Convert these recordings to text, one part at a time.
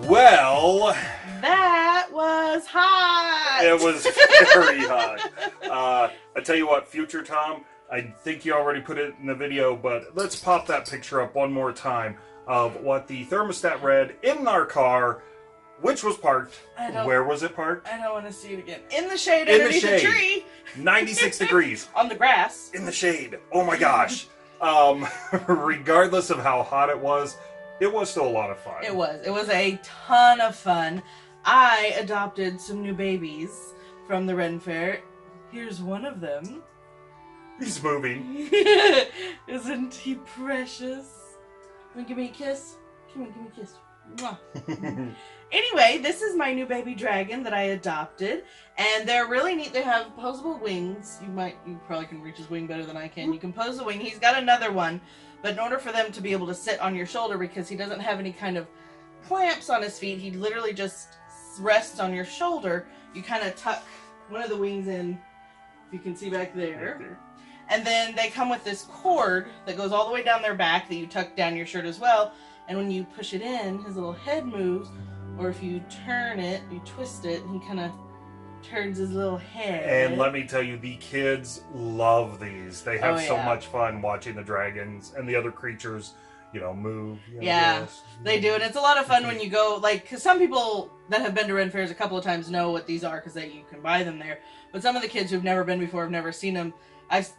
Well, that was hot. it was very hot. I tell you what, future Tom, I think you already put it in the video, but let's pop that picture up one more time of what the thermostat read in our car, which was parked. Where was it parked? I don't want to see it again. In the shade underneath the tree. 96 degrees. On the grass. In the shade. Oh my gosh. Regardless of how hot it was still a lot of fun. It was. It was a ton of fun. I adopted some new babies from the Ren Fair. Here's one of them. He's moving. Isn't he precious? Come on, give me a kiss. Come on, give me a kiss. Mwah. Anyway, this is my new baby dragon that I adopted, and they're really neat. They have posable wings. You probably can reach his wing better than I can. You can pose the wing. He's got another one, but in order for them to be able to sit on your shoulder, because he doesn't have any kind of clamps on his feet, he literally just rests on your shoulder. You kind of tuck one of the wings in, if you can see back there. And then they come with this cord that goes all the way down their back that you tuck down your shirt as well. And when you push it in, his little head moves. Or if you turn it, you twist it, he kind of turns his little head. And let me tell you, the kids love these. They have so much fun watching the dragons and the other creatures, move. They do. And it's a lot of fun when you go, because some people that have been to Ren Fairs a couple of times know what these are because you can buy them there. But some of the kids who've never been before, have never seen them,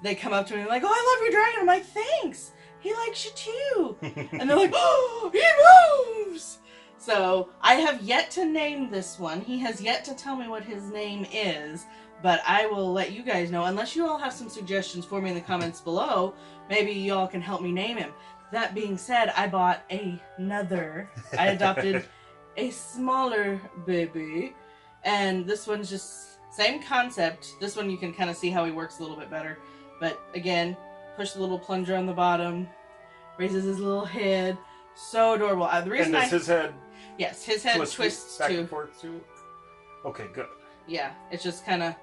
they come up to me and like, oh, I love your dragon. I'm like, thanks. He likes you too. And they're like, oh, he moves. So I have yet to name this one. He has yet to tell me what his name is, but I will let you guys know. Unless you all have some suggestions for me in the comments below, maybe you all can help me name him. That being said, I bought I adopted a smaller baby, and this one's just same concept. This one you can kind of see how he works a little bit better. But again, push the little plunger on the bottom, raises his little head. So adorable. The reason and does his head... Yes, his head twists back too. And forth too. Okay, good. Yeah, it's just kind of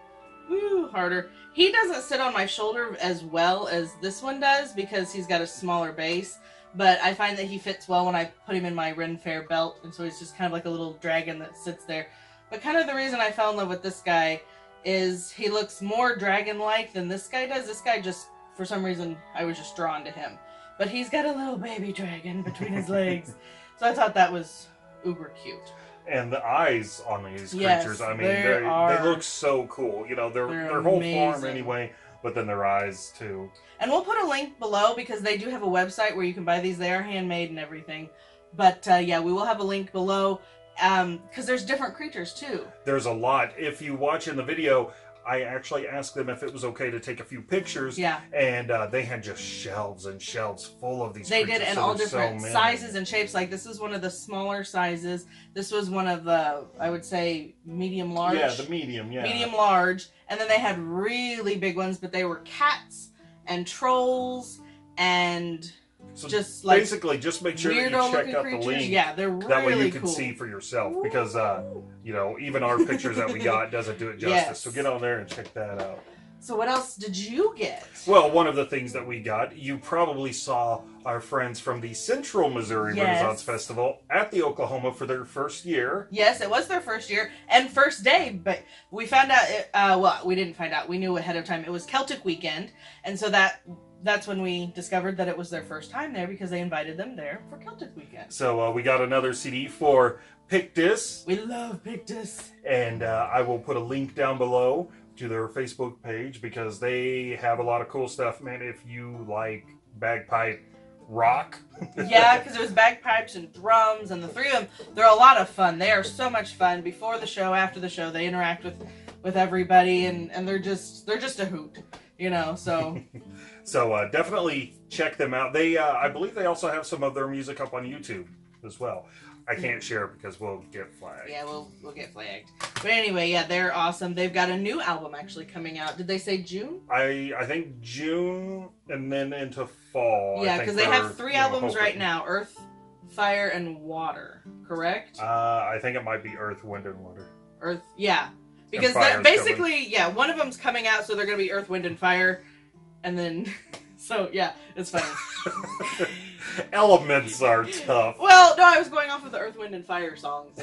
harder. He doesn't sit on my shoulder as well as this one does because he's got a smaller base, but I find that he fits well when I put him in my Ren Fair belt, and so he's just kind of like a little dragon that sits there. But kind of the reason I fell in love with this guy is he looks more dragon-like than this guy does. This guy just, for some reason, I was just drawn to him. But he's got a little baby dragon between his legs. So I thought that was uber cute. And the eyes on these creatures, I mean, they look so cool. Their whole form anyway, but then their eyes too. And we'll put a link below because they do have a website where you can buy these. They are handmade and everything. But yeah, we will have a link below because there's different creatures too. There's a lot. If you watch in the video, I actually asked them if it was okay to take a few pictures. Yeah. And they had just shelves and shelves full of these creatures. They did, and all different sizes and shapes. Like, this is one of the smaller sizes. This was one of the, I would say, medium-large. Yeah, the medium, yeah. Medium-large. And then they had really big ones, but they were cats and trolls and... So just basically, just make sure that you check out creatures. the link. Yeah, they're really cool. That way you can see for yourself, because even our pictures that we got doesn't do it justice. Yes. So get on there and check that out. So what else did you get? Well, one of the things that we got, you probably saw our friends from the Central Missouri Renaissance Festival at the Oklahoma for their first year. Yes, it was their first year and first day, but we found out. Well, we didn't find out. We knew ahead of time. It was Celtic weekend, and so that's when we discovered that it was their first time there because they invited them there for Celtic weekend. So we got another CD for Pictus. We love Pictus. And I will put a link down below to their Facebook page because they have a lot of cool stuff, man, if you like bagpipe rock. Yeah, because it was bagpipes and drums, and the three of them, they're a lot of fun. They are so much fun. Before the show, after the show, they interact with everybody, and they're just a hoot. So so definitely check them out. They I believe they also have some of their music up on YouTube as well. I can't share it because we'll get flagged. Yeah, we'll get flagged. But anyway, yeah, they're awesome. They've got a new album actually coming out. Did they say June? I think June and then into fall. Yeah, because they have 3 albums right now: Earth, Fire, and Water. Correct? I think it might be Earth, Wind, and Water. Earth, yeah. Because basically, yeah, one of them's coming out, so they're going to be Earth, Wind, and Fire, and then So, yeah, it's funny. Elements are tough. Well, no, I was going off of the Earth, Wind, and Fire songs.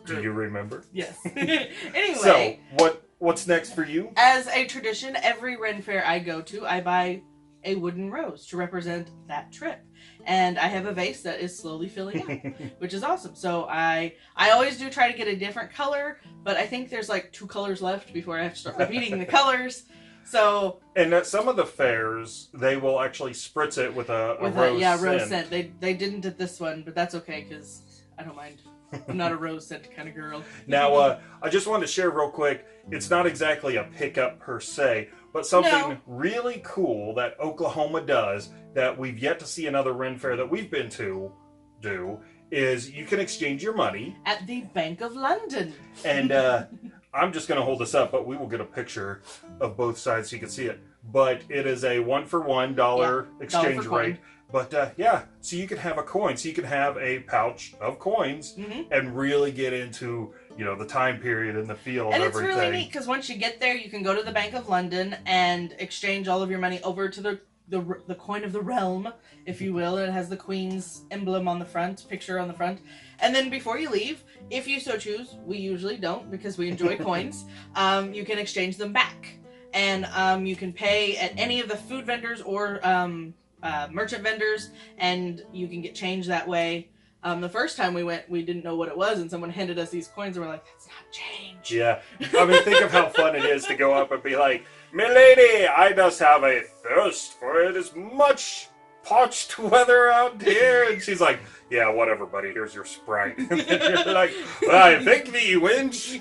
Do you remember? Yes. Anyway. So, what's next for you? As a tradition, every Ren Fair I go to, I buy a wooden rose to represent that trip. And I have a vase that is slowly filling up, which is awesome. So I always do try to get a different color, but I think there's like 2 colors left before I have to start repeating the colors. So, and at some of the fairs, they will actually spritz it with a rose scent. Rose scent. They didn't at this one, but that's okay because I don't mind. I'm not a rose scent kind of girl. Now, I just wanted to share real quick. It's not exactly a pickup per se, but something really cool that Oklahoma does that we've yet to see another Ren Fair that we've been to do is you can exchange your money at the Bank of London. And I'm just going to hold this up, but we will get a picture of both sides so you can see it. But it is a $1-for-$1 exchange rate. But yeah, so you can have a coin. So you can have a pouch of coins and really get into, you know, the time period and the feel of everything. And it's really neat because once you get there, you can go to the Bank of London and exchange all of your money over to the coin of the realm, if you will. And it has the Queen's emblem on the front, picture on the front. And then before you leave, if you so choose, we usually don't because we enjoy coins, you can exchange them back. And you can pay at any of the food vendors or merchant vendors, and you can get change that way. The first time we went, we didn't know what it was, and someone handed us these coins, and we're like, that's not change. Yeah. I mean, think of how fun it is to go up and be like, "Milady, I just have a thirst, for it is much parched weather out here." And she's like, "Yeah, whatever, buddy. Here's your Sprite." And you're like, "I thank thee, wench."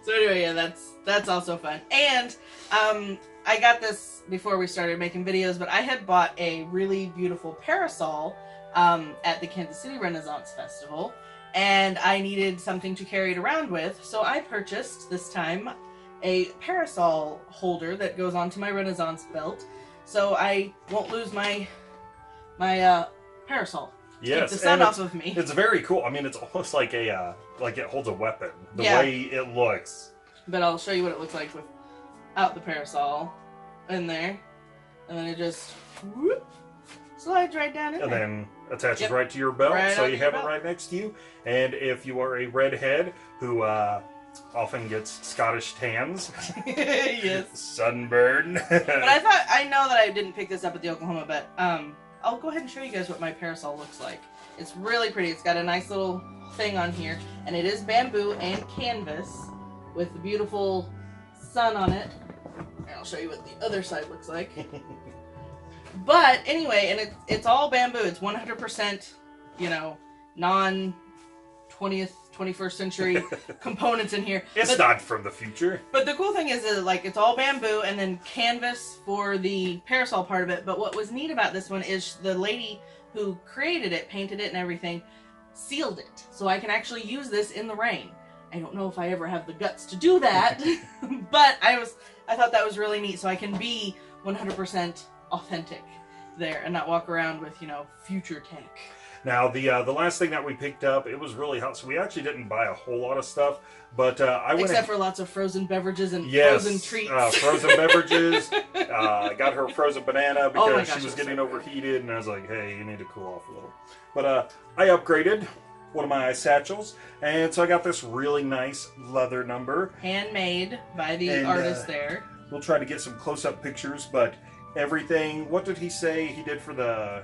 So anyway, yeah, that's also fun. And I got this before we started making videos, but I had bought a really beautiful parasol at the Kansas City Renaissance Festival, and I needed something to carry it around with, so I purchased, this time, a parasol holder that goes onto my Renaissance belt, so I won't lose my parasol. Yes, keep the sun off of me. It's very cool. I mean, it's almost like like it holds a weapon, the way it looks. But I'll show you what it looks like without the parasol in there, and then it just whoop, slides right down in there. And then attaches right to your belt, so you have it right next to you. And if you are a redhead who often gets Scottish tans, yes, sunburn. But I know that I didn't pick this up at the Oklahoma, but I'll go ahead and show you guys what my parasol looks like. It's really pretty. It's got a nice little thing on here, and it is bamboo and canvas with the beautiful sun on it. And I'll show you what the other side looks like. But anyway, and it's all bamboo. It's 100%, you know, non-20th, 21st century components in here. It's not from the future. But the cool thing is that, like, it's all bamboo and then canvas for the parasol part of it. But what was neat about this one is the lady who created it, painted it and everything, sealed it. So I can actually use this in the rain. I don't know if I ever have the guts to do that, but I thought that was really neat. So I can be 100% authentic there and not walk around with, you know, future tech. Now, the last thing that we picked up, it was really hot, so we actually didn't buy a whole lot of stuff, but Except for lots of frozen beverages and frozen treats. Frozen beverages. I got her a frozen banana because she was getting overheated, and I was like, hey, you need to cool off a little. But I upgraded one of my satchels, and so I got this really nice leather number. Handmade by the artist there. We'll try to get some close-up pictures, but everything, what did he say he did for the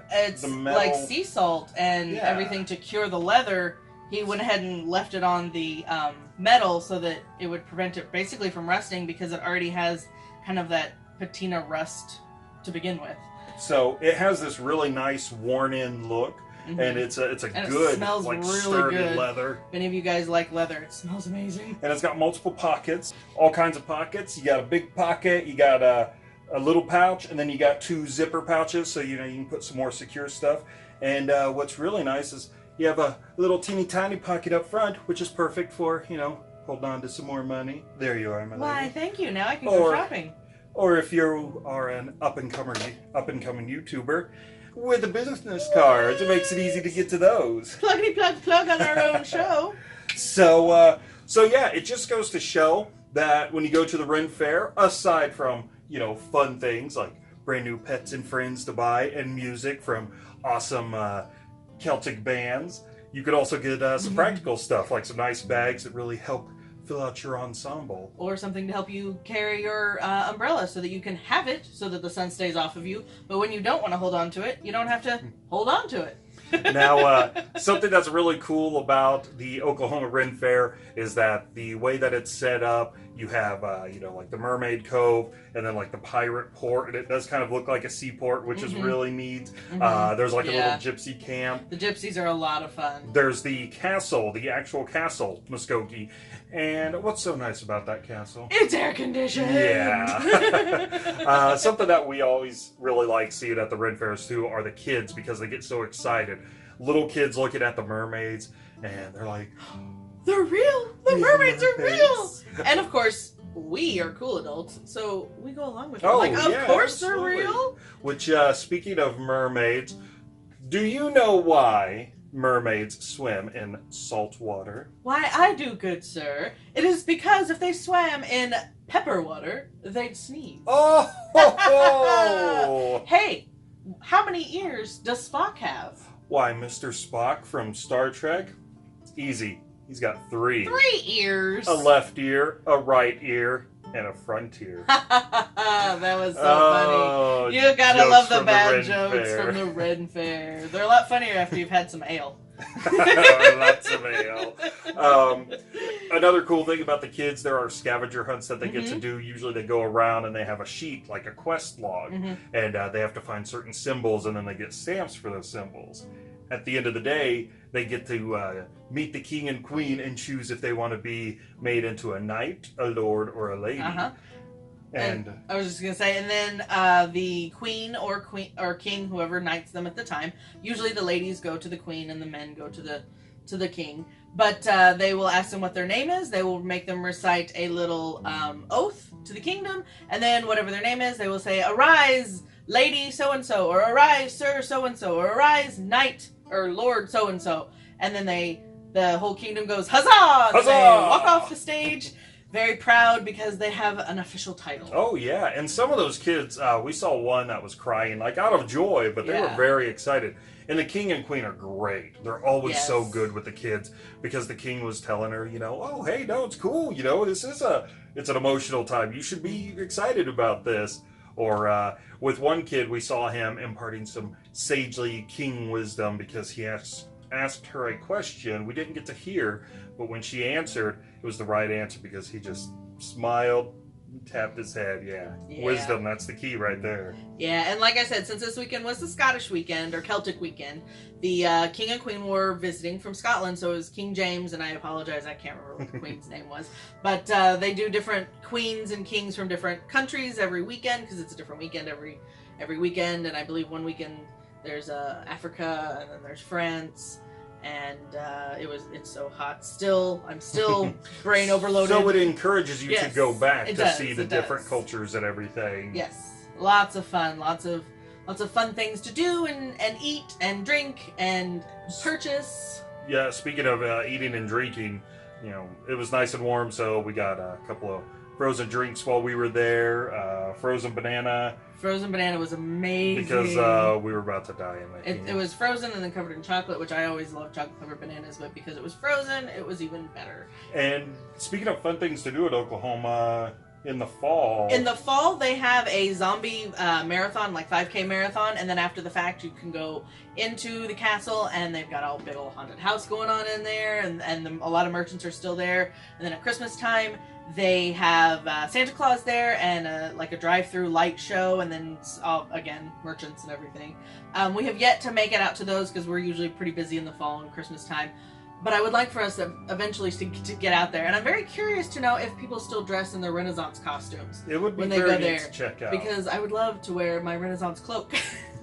metal? Like sea salt and everything to cure the leather. He went ahead and left it on the metal so that it would prevent it basically from rusting because it already has kind of that patina rust to begin with. So it has this really nice worn-in look. And it's a good, smells like, really sturdy good. leather. If any of you guys like leather, it smells amazing. And it's got multiple pockets, all kinds of pockets. You got a big pocket, you got a little pouch, and then you got 2 zipper pouches, so you know you can put some more secure stuff. And what's really nice is you have a little teeny tiny pocket up front, which is perfect for, you know, holding on to some more money. There you are, my lady. Why, thank you. Now I can go shopping. Or if you are an up and coming YouTuber with the business cards, it makes it easy to get to those. Pluggity plug on our own show. So yeah, it just goes to show that when you go to the Ren Fair, aside from, you know, fun things like brand new pets and friends to buy, and music from awesome Celtic bands. You could also get some practical stuff, like some nice bags that really help fill out your ensemble. Or something to help you carry your umbrella so that you can have it so that the sun stays off of you. But when you don't want to hold on to it, you don't have to hold on to it. Now, something that's really cool about the Oklahoma Ren Fair is that the way that it's set up, you have, like the Mermaid Cove and then like the Pirate Port, and it does kind of look like a seaport, which is really neat. There's like a little gypsy camp. The gypsies are a lot of fun. There's the castle, the actual Castle Muskogee. And what's so nice about that castle? It's air conditioned! Yeah. Something that we always really like seeing at the Ren Fairs too are the kids, because they get so excited. Little kids looking at the mermaids, and they're like, they're real! The mermaids are real! And of course, we are cool adults, so we go along with it. Of course they're real! Which, speaking of mermaids, do you know why mermaids swim in salt water? Why, I do, good sir. It is because if they swam in pepper water, they'd sneeze. Oh! Hey, how many ears does Spock have? Why, Mr. Spock from Star Trek? Easy. He's got 3. 3 ears. A left ear, a right ear, and a front ear. That was so funny. You gotta love the bad jokes from the Ren Fair. They're a lot funnier after you've had some ale. Lots of ale. Another cool thing about the kids, there are scavenger hunts that they get to do. Usually they go around and they have a sheet, like a quest log, and they have to find certain symbols, and then they get stamps for those symbols. At the end of the day, they get to meet the king and queen and choose if they want to be made into a knight, a lord, or a lady. And I was just gonna say, and then the queen or king, whoever knights them at the time. Usually the ladies go to the queen and the men go to the king. But they will ask them what their name is. They will make them recite a little oath to the kingdom, and then whatever their name is, they will say, "Arise, lady so and so," or "Arise, sir so and so," or "Arise, knight or lord so and so," and then the whole kingdom goes, "Huzzah!" Huzzah! They walk off the stage. Very proud because they have an official title. Oh, yeah. And some of those kids, we saw one that was crying, like out of joy, but they were very excited. And the king and queen are great. They're always so good with the kids, because the king was telling her, oh, hey, no, it's cool. This is it's an emotional time. You should be excited about this. Or with one kid, we saw him imparting some sagely king wisdom, because he asked her a question we didn't get to hear, but when she answered, it was the right answer, because he just smiled, tapped his head. Yeah. Wisdom, that's the key right there. Yeah, and like I said, since this weekend was the Scottish weekend, or Celtic weekend, the king and queen were visiting from Scotland, so it was King James, and I apologize, I can't remember what the queen's name was, but they do different queens and kings from different countries every weekend, because it's a different weekend every weekend, and I believe one weekend there's Africa, and then there's France, and it's so hot. I'm still brain overloaded. So it encourages you to go back to see the different cultures and everything. Yes, lots of fun, lots of fun things to do and eat and drink and purchase. Yeah, speaking of eating and drinking, it was nice and warm, so we got a couple of frozen drinks while we were there. Frozen banana. Frozen banana was amazing. Because we were about to die in it. It was frozen and then covered in chocolate, which I always love chocolate-covered bananas, but because it was frozen, it was even better. And speaking of fun things to do at Oklahoma, in the fall... In the fall, they have a zombie marathon, like 5K marathon, and then after the fact, you can go into the castle, and they've got a big old haunted house going on in there, and a lot of merchants are still there. And then at Christmas time, they have Santa Claus there, and a drive-through light show, and then, again, merchants and everything. We have yet to make it out to those, because we're usually pretty busy in the fall and Christmas time. But I would like for us eventually to get out there. And I'm very curious to know if people still dress in their Renaissance costumes. It would be when they go there to check out. Because I would love to wear my Renaissance cloak.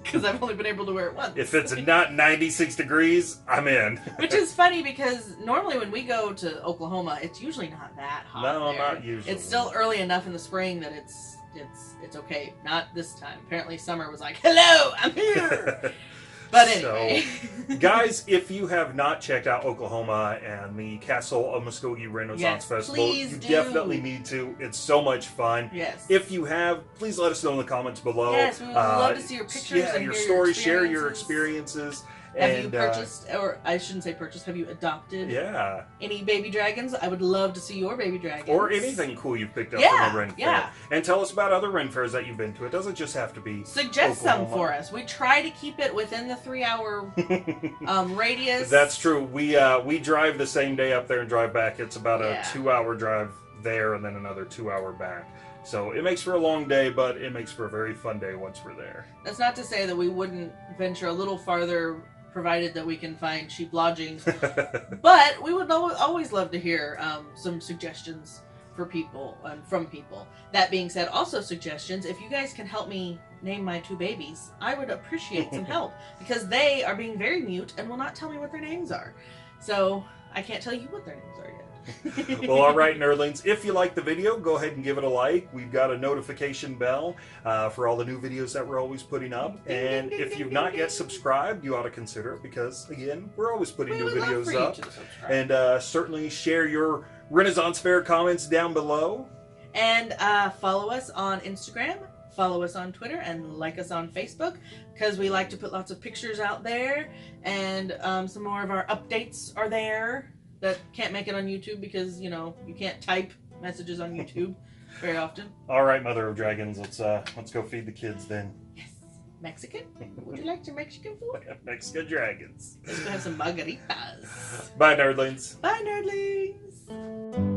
Because I've only been able to wear it once. If it's not 96 degrees, I'm in. Which is funny, because normally when we go to Oklahoma, it's usually not that hot. No, there. not usually. It's still early enough in the spring that it's okay. Not this time. Apparently summer was like, hello, I'm here. But anyway. So, guys, if you have not checked out Oklahoma and the Castle of Muskogee Renaissance Festival, you definitely need to. It's so much fun. Yes. If you have, please let us know in the comments below. Yes, we would love to see your pictures and your hear stories, your share your experiences. Have you purchased, or I shouldn't say purchased, have you adopted any baby dragons? I would love to see your baby dragons. Or anything cool you've picked up from the Ren Fair. Yeah. And tell us about other Ren Fairs that you've been to. It doesn't just have to be Suggest Oklahoma. some for us. We try to keep it within the 3-hour radius. That's true. We drive the same day up there and drive back. It's about a 2-hour drive there and then another 2-hour back. So it makes for a long day, but it makes for a very fun day once we're there. That's not to say that we wouldn't venture a little farther, provided that we can find cheap lodgings. But we would always love to hear some suggestions for people and from people. That being said, also suggestions. If you guys can help me name my 2 babies, I would appreciate some help, because they are being very mute and will not tell me what their names are. So I can't tell you what their names are yet. Well, all right, nerdlings. If you like the video, go ahead and give it a like. We've got a notification bell for all the new videos that we're always putting up. And if you've not yet subscribed, you ought to consider it, because, again, we're always putting new videos up. And certainly share your Renaissance Fair comments down below. And follow us on Instagram, follow us on Twitter, and like us on Facebook, because we like to put lots of pictures out there. And some more of our updates are there that can't make it on YouTube, because, you know, you can't type messages on YouTube very often. All right, Mother of Dragons, let's go feed the kids then. Yes. Mexican? Would you like some Mexican food? Mexican dragons. Let's go have some margaritas. Bye, nerdlings. Bye, nerdlings.